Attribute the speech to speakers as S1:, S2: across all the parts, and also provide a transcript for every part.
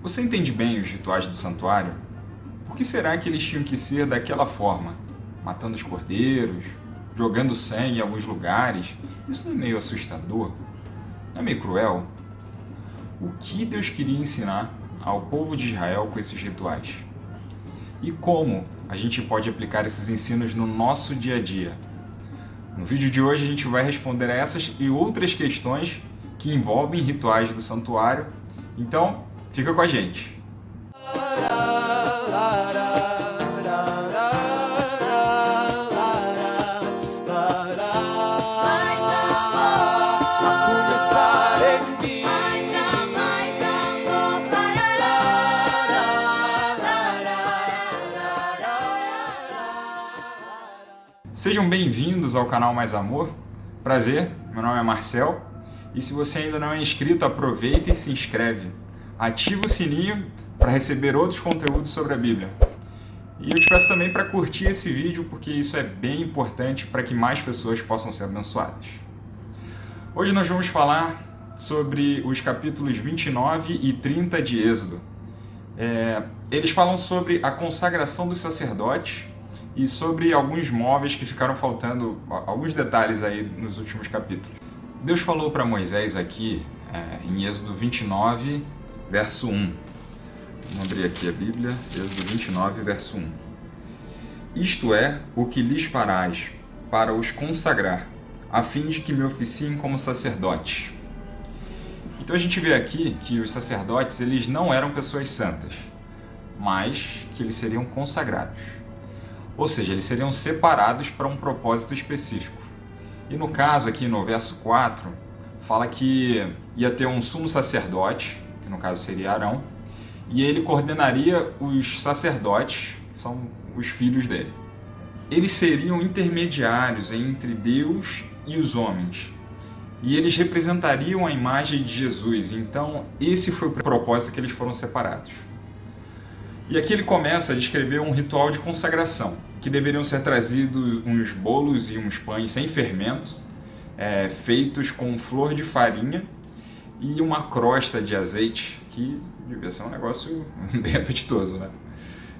S1: Você entende bem os rituais do santuário? Por que será que eles tinham que ser daquela forma? Matando os cordeiros, jogando sangue em alguns lugares? Isso não é meio assustador? Não é meio cruel? O que Deus queria ensinar ao povo de Israel com esses rituais? E como a gente pode aplicar esses ensinos no nosso dia a dia? No vídeo de hoje a gente vai responder a essas e outras questões que envolvem rituais do santuário. Então, fica com a gente! Sejam bem-vindos ao canal Mais Amor. Prazer, meu nome é Marcel e se você ainda não é inscrito, aproveita e se inscreve. Ativa o sininho para receber outros conteúdos sobre a Bíblia. E eu te peço também para curtir esse vídeo porque isso é bem importante para que mais pessoas possam ser abençoadas. Hoje nós vamos falar sobre os capítulos 29 e 30 de Êxodo. Eles falam sobre a consagração dos sacerdotes e sobre alguns móveis que ficaram faltando, alguns detalhes aí nos últimos capítulos. Deus falou para Moisés aqui em Êxodo 29, verso 1. Vamos abrir aqui a Bíblia, Êxodo 29, verso 1. Isto é o que lhes farás para os consagrar, a fim de que me oficiem como sacerdotes. Então a gente vê aqui que os sacerdotes eles não eram pessoas santas, mas que eles seriam consagrados. Ou seja, eles seriam separados para um propósito específico. E no caso aqui no verso 4, fala que ia ter um sumo sacerdote, que no caso seria Arão, e ele coordenaria os sacerdotes, que são os filhos dele. Eles seriam intermediários entre Deus e os homens. E eles representariam a imagem de Jesus. Então, esse foi o propósito que eles foram separados. E aqui ele começa a descrever um ritual de consagração, que deveriam ser trazidos uns bolos e uns pães sem fermento, feitos com flor de farinha e uma crosta de azeite, que devia ser um negócio bem apetitoso, né?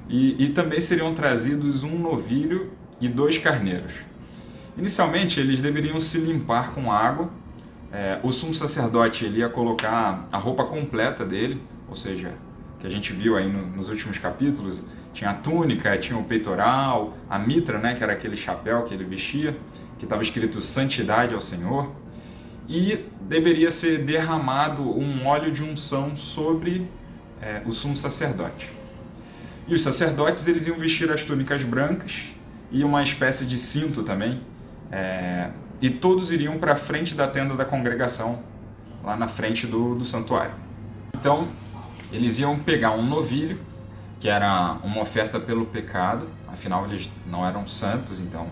S1: E também seriam trazidos um novilho e 2 carneiros. Inicialmente, eles deveriam se limpar com água. O sumo sacerdote ele ia colocar a roupa completa dele, ou seja, que a gente viu aí nos últimos capítulos, tinha a túnica, tinha o peitoral, a mitra, né, que era aquele chapéu que ele vestia, que estava escrito Santidade ao Senhor, e deveria ser derramado um óleo de unção sobre o sumo sacerdote. E os sacerdotes eles iam vestir as túnicas brancas e uma espécie de cinto também, e todos iriam para a frente da tenda da congregação, lá na frente do santuário. Então, eles iam pegar um novilho, que era uma oferta pelo pecado, afinal eles não eram santos, então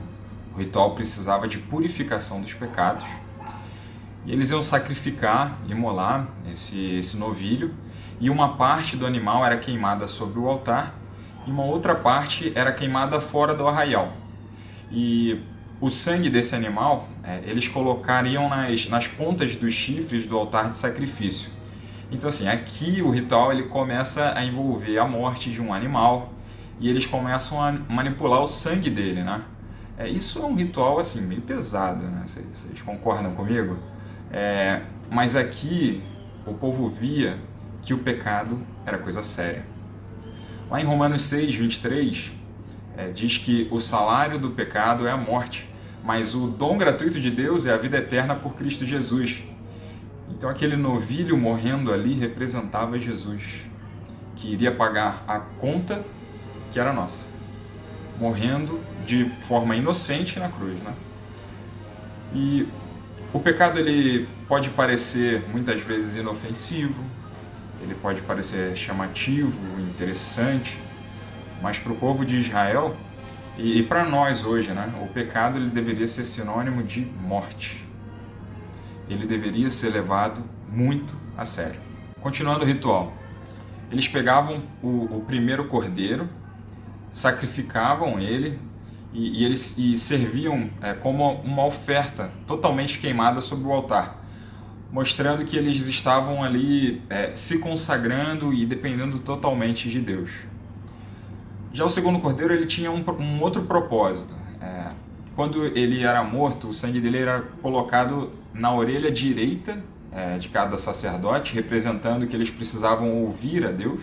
S1: o ritual precisava de purificação dos pecados. E eles iam sacrificar, imolar esse novilho, e uma parte do animal era queimada sobre o altar, e uma outra parte era queimada fora do arraial. E o sangue desse animal, eles colocariam nas pontas dos chifres do altar de sacrifício. Então assim, aqui o ritual ele começa a envolver a morte de um animal e eles começam a manipular o sangue dele, né? Isso é um ritual assim, meio pesado, né? Vocês concordam comigo? Mas aqui o povo via que o pecado era coisa séria. Lá em Romanos 6, 23, diz que o salário do pecado é a morte, mas o dom gratuito de Deus é a vida eterna por Cristo Jesus. Então aquele novilho morrendo ali representava Jesus, que iria pagar a conta que era nossa, morrendo de forma inocente na cruz, né? E o pecado ele pode parecer muitas vezes inofensivo, ele pode parecer chamativo, interessante, mas para o povo de Israel e para nós hoje, né, o pecado ele deveria ser sinônimo de morte. Ele deveria ser levado muito a sério. Continuando o ritual, eles pegavam o primeiro cordeiro, sacrificavam ele e serviam como uma oferta totalmente queimada sobre o altar. mostrando que eles estavam ali se consagrando e dependendo totalmente de Deus. Já o segundo cordeiro ele tinha um outro propósito. Quando ele era morto, o sangue dele era colocado na orelha direita de cada sacerdote, representando que eles precisavam ouvir a Deus,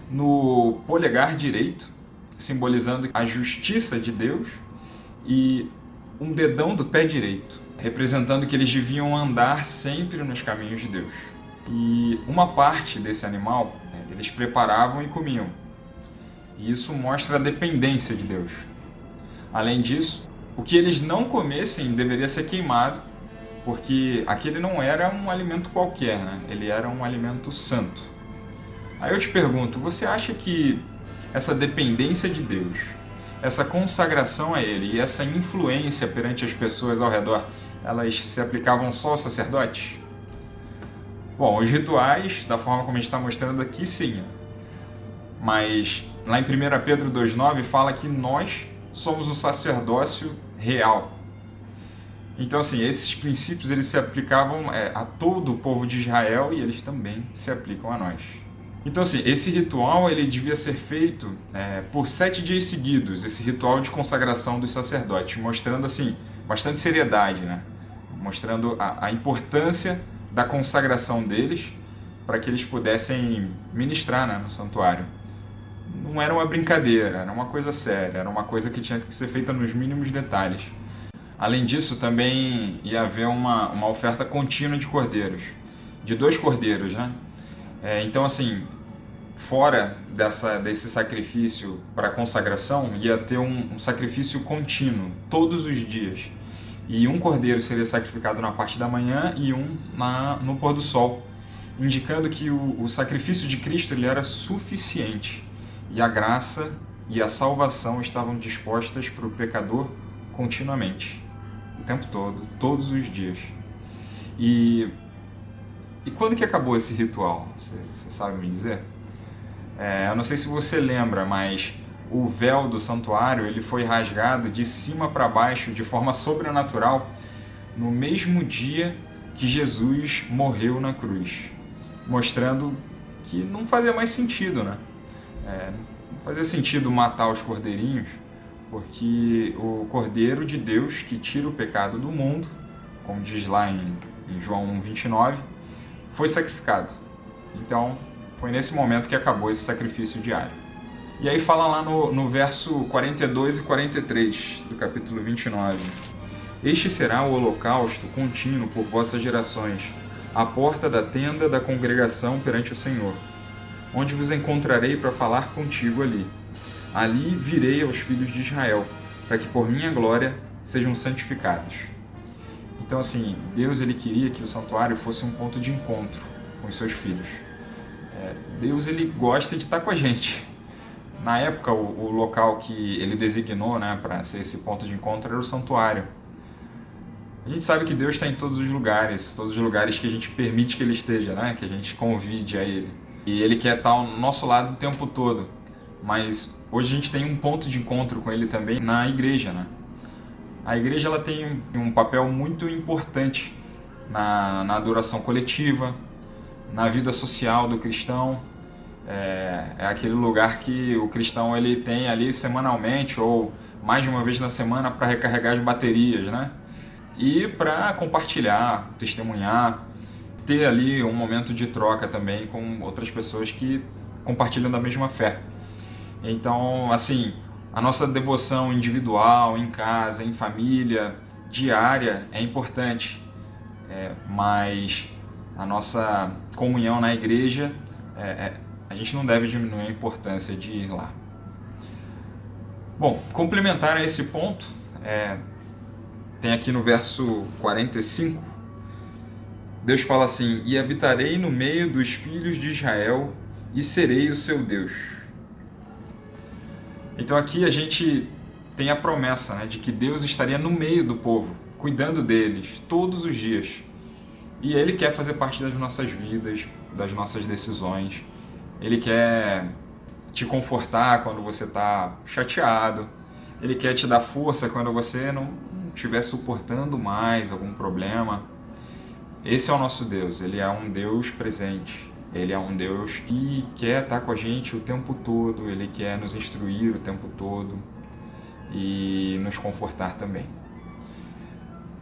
S1: no polegar direito, simbolizando a justiça de Deus, e um dedão do pé direito, representando que eles deviam andar sempre nos caminhos de Deus. E uma parte desse animal eles preparavam e comiam. E isso mostra a dependência de Deus. Além disso, o que eles não comessem deveria ser queimado, porque aquele não era um alimento qualquer, né? Ele era um alimento santo. Aí eu te pergunto, você acha que essa dependência de Deus, essa consagração a Ele e essa influência perante as pessoas ao redor, elas se aplicavam só aos sacerdotes? Bom, os rituais, da forma como a gente está mostrando aqui, sim. Mas lá em 1 Pedro 2,9 fala que nós somos um sacerdócio real. Então, assim, esses princípios eles se aplicavam a todo o povo de Israel e eles também se aplicam a nós. Então, assim, esse ritual ele devia ser feito por 7 dias seguidos, esse ritual de consagração dos sacerdotes, mostrando, assim, bastante seriedade, né? Mostrando a importância da consagração deles para que eles pudessem ministrar, né, no santuário. Não era uma brincadeira, era uma coisa séria, era uma coisa que tinha que ser feita nos mínimos detalhes. Além disso, também ia haver uma oferta contínua de cordeiros, de 2 cordeiros, né? Então, assim, fora desse sacrifício para consagração, ia ter um sacrifício contínuo, todos os dias. E um cordeiro seria sacrificado na parte da manhã e um no pôr do sol, indicando que o sacrifício de Cristo ele era suficiente. E a graça e a salvação estavam dispostas para o pecador continuamente, o tempo todo, todos os dias. E quando que acabou esse ritual? Você sabe me dizer? Eu não sei se você lembra, mas o véu do santuário ele foi rasgado de cima para baixo de forma sobrenatural no mesmo dia que Jesus morreu na cruz, mostrando que não fazia mais sentido, né? Não fazia sentido matar os cordeirinhos, porque o Cordeiro de Deus que tira o pecado do mundo, como diz lá em João 1,29, foi sacrificado. Então, foi nesse momento que acabou esse sacrifício diário. E aí fala lá no verso 42 e 43 do capítulo 29. Este será o holocausto contínuo por vossas gerações, à porta da tenda da congregação perante o Senhor, onde vos encontrarei para falar contigo ali. Ali virei aos filhos de Israel, para que por minha glória sejam santificados. Então, assim, Deus ele queria que o santuário fosse um ponto de encontro com os seus filhos. Deus ele gosta de estar com a gente. Na época, o local que ele designou, né, para ser esse ponto de encontro era o santuário. A gente sabe que Deus está em todos os lugares que a gente permite que Ele esteja, né, que a gente convide a Ele. E Ele quer estar ao nosso lado o tempo todo. Mas hoje a gente tem um ponto de encontro com Ele também na igreja, né? A igreja ela tem um papel muito importante na adoração coletiva, na vida social do cristão. É aquele lugar que o cristão ele tem ali semanalmente ou mais de uma vez na semana para recarregar as baterias, né? E para compartilhar, testemunhar, ter ali um momento de troca também com outras pessoas que compartilham da mesma fé. Então, assim, a nossa devoção individual, em casa, em família, diária, é importante, mas a nossa comunhão na igreja, a gente não deve diminuir a importância de ir lá. Bom, complementar a esse ponto, tem aqui no verso 45, Deus fala assim: e habitarei no meio dos filhos de Israel e serei o seu Deus. Então aqui a gente tem a promessa, né, de que Deus estaria no meio do povo, cuidando deles todos os dias. E Ele quer fazer parte das nossas vidas, das nossas decisões. Ele quer te confortar quando você está chateado. Ele quer te dar força quando você não estiver suportando mais algum problema. Esse é o nosso Deus, Ele é um Deus presente, Ele é um Deus que quer estar com a gente o tempo todo, Ele quer nos instruir o tempo todo e nos confortar também.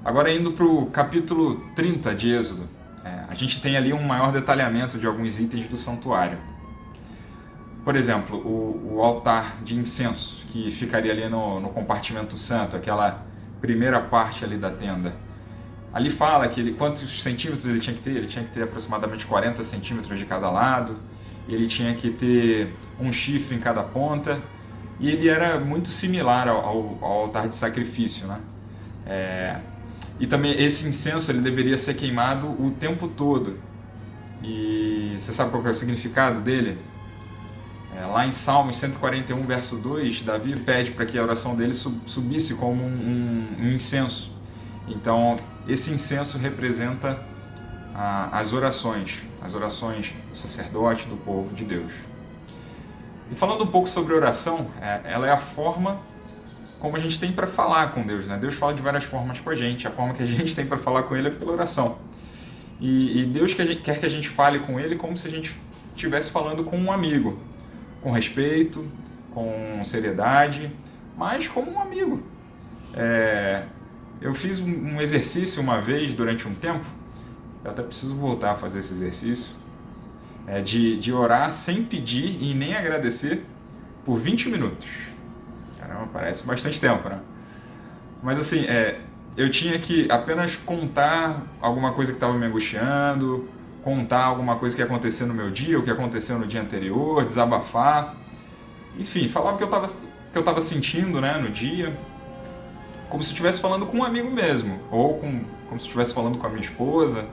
S1: Agora indo para o capítulo 30 de Êxodo, a gente tem ali um maior detalhamento de alguns itens do santuário. Por exemplo, o altar de incenso, que ficaria ali no compartimento santo, aquela primeira parte ali da tenda. Ali fala que quantos centímetros ele tinha que ter? Ele tinha que ter aproximadamente 40 centímetros de cada lado, ele tinha que ter um chifre em cada ponta, e ele era muito similar ao altar de sacrifício, né? E também esse incenso ele deveria ser queimado o tempo todo. E você sabe qual que é o significado dele? Lá em Salmos 141, verso 2, Davi pede para que a oração dele subisse como um incenso. Então, esse incenso representa as orações do sacerdote, do povo de Deus. E falando um pouco sobre oração, ela é a forma como a gente tem para falar com Deus, né? Deus fala de várias formas com a gente, a forma que a gente tem para falar com Ele é pela oração. E Deus quer que a gente fale com Ele como se a gente estivesse falando com um amigo, com respeito, com seriedade, mas como um amigo. Eu fiz um exercício uma vez durante um tempo, eu até preciso voltar a fazer esse exercício, de orar sem pedir e nem agradecer por 20 minutos. Caramba, parece bastante tempo, né? Mas assim, eu tinha que apenas contar alguma coisa que estava me angustiando, contar alguma coisa que ia acontecer no meu dia, o que aconteceu no dia anterior, desabafar. Enfim, falava o que eu estava sentindo, né, no dia, como se eu estivesse falando com um amigo mesmo, ou como se eu estivesse falando com a minha esposa.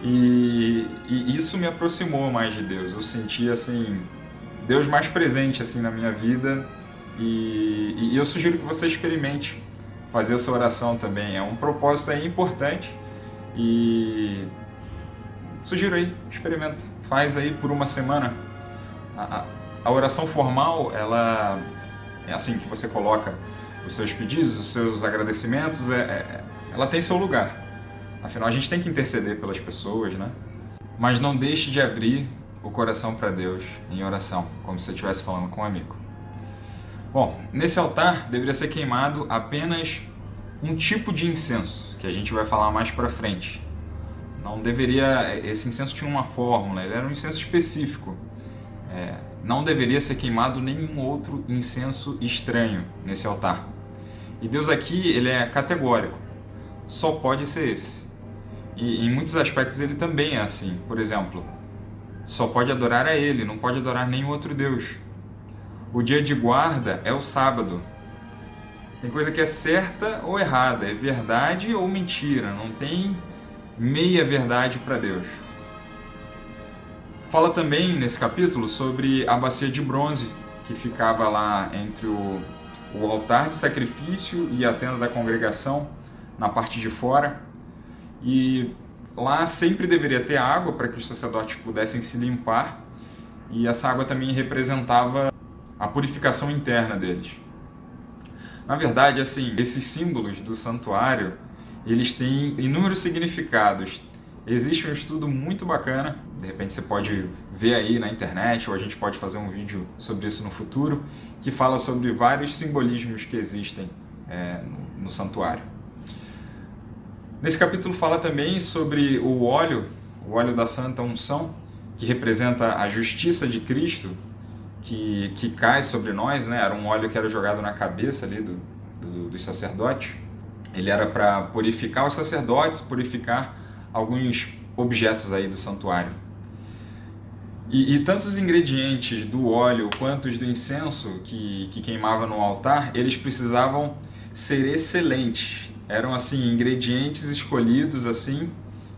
S1: E isso me aproximou mais de Deus. Eu senti assim, Deus mais presente assim, na minha vida. E eu sugiro que você experimente fazer essa oração também. É um propósito aí importante e sugiro aí, experimenta. Faz aí por uma semana. A oração formal, ela é assim que você coloca os seus pedidos, os seus agradecimentos, ela tem seu lugar. Afinal, a gente tem que interceder pelas pessoas, né? Mas não deixe de abrir o coração para Deus em oração, como se você estivesse falando com um amigo. Bom, nesse altar deveria ser queimado apenas um tipo de incenso, que a gente vai falar mais para frente. Não deveria, esse incenso tinha uma fórmula, ele era um incenso específico. Não deveria ser queimado nenhum outro incenso estranho nesse altar. E Deus aqui, ele é categórico, só pode ser esse. E em muitos aspectos ele também é assim. Por exemplo, só pode adorar a Ele, não pode adorar nenhum outro Deus. O dia de guarda é o sábado. Tem coisa que é certa ou errada, é verdade ou mentira, não tem meia verdade para Deus. Fala também nesse capítulo sobre a bacia de bronze que ficava lá entre o altar de sacrifício e a tenda da congregação, na parte de fora. E lá sempre deveria ter água para que os sacerdotes pudessem se limpar, e essa água também representava a purificação interna deles. Na verdade, assim, esses símbolos do santuário, eles têm inúmeros significados. Existe um estudo muito bacana, de repente você pode ver aí na internet, ou a gente pode fazer um vídeo sobre isso no futuro, que fala sobre vários simbolismos que existem no santuário. Nesse capítulo fala também sobre o óleo da Santa Unção, que representa a justiça de Cristo, que cai sobre nós, né? Era um óleo que era jogado na cabeça ali dos sacerdotes. Ele era para purificar os sacerdotes, purificar alguns objetos aí do santuário. E tanto os ingredientes do óleo quanto os do incenso que queimava no altar, eles precisavam ser excelentes. Eram assim ingredientes escolhidos assim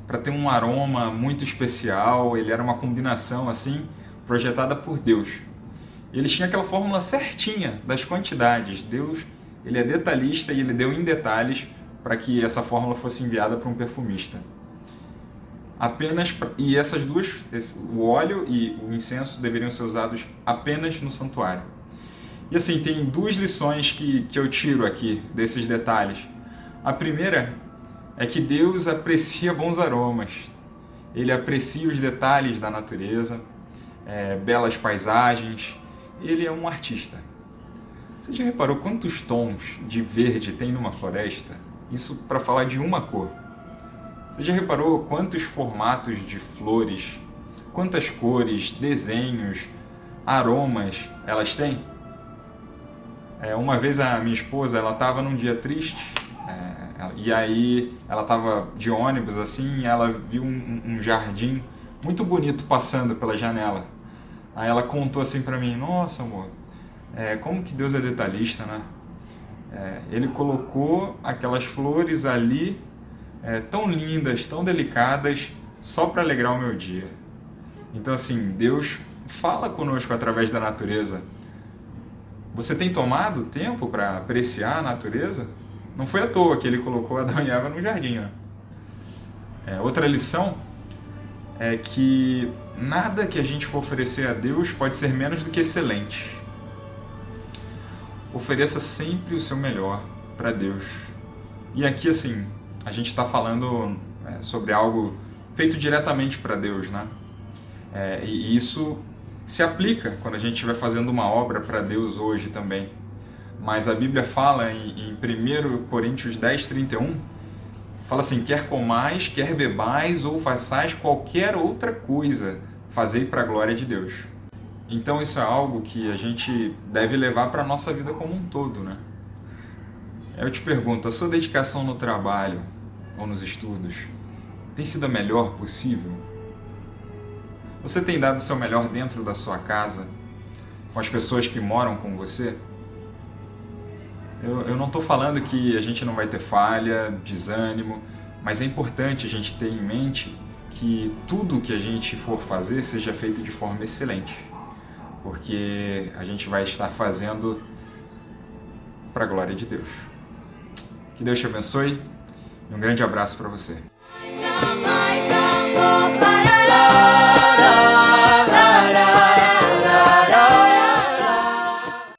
S1: para ter um aroma muito especial. Ele era uma combinação assim projetada por Deus. E eles tinham aquela fórmula certinha das quantidades. Deus, ele é detalhista e ele deu em detalhes para que essa fórmula fosse enviada para um perfumista. E essas duas, o óleo e o incenso, deveriam ser usados apenas no santuário. E assim, tem duas lições que eu tiro aqui desses detalhes. A primeira é que Deus aprecia bons aromas. Ele aprecia os detalhes da natureza, belas paisagens. Ele é um artista. Você já reparou quantos tons de verde tem numa floresta? Isso para falar de uma cor. Você já reparou quantos formatos de flores, quantas cores, desenhos, aromas elas têm? Uma vez a minha esposa, ela estava num dia triste, e aí ela estava de ônibus assim, e ela viu um jardim muito bonito passando pela janela. Aí ela contou assim para mim: nossa, amor, como que Deus é detalhista, né? Ele colocou aquelas flores ali, tão lindas, tão delicadas, só para alegrar o meu dia. Então assim, Deus fala conosco através da natureza. Você tem tomado tempo para apreciar a natureza? Não foi à toa que ele colocou Adão e Eva no jardim, né? Outra lição é que nada que a gente for oferecer a Deus pode ser menos do que excelente. Ofereça sempre o seu melhor para Deus. E aqui, assim, a gente está falando sobre algo feito diretamente para Deus, né? E isso se aplica quando a gente estiver fazendo uma obra para Deus hoje também. Mas a Bíblia fala em 1 Coríntios 10:31, fala assim: quer comais, quer bebais ou façais qualquer outra coisa, fazei para a glória de Deus. Então isso é algo que a gente deve levar para a nossa vida como um todo, né? Eu te pergunto, a sua dedicação no trabalho ou nos estudos tem sido a melhor possível? Você tem dado o seu melhor dentro da sua casa, com as pessoas que moram com você? Eu não estou falando que a gente não vai ter falha, desânimo, mas é importante a gente ter em mente que tudo que a gente for fazer seja feito de forma excelente, porque a gente vai estar fazendo para a glória de Deus. Que Deus te abençoe e um grande abraço para você.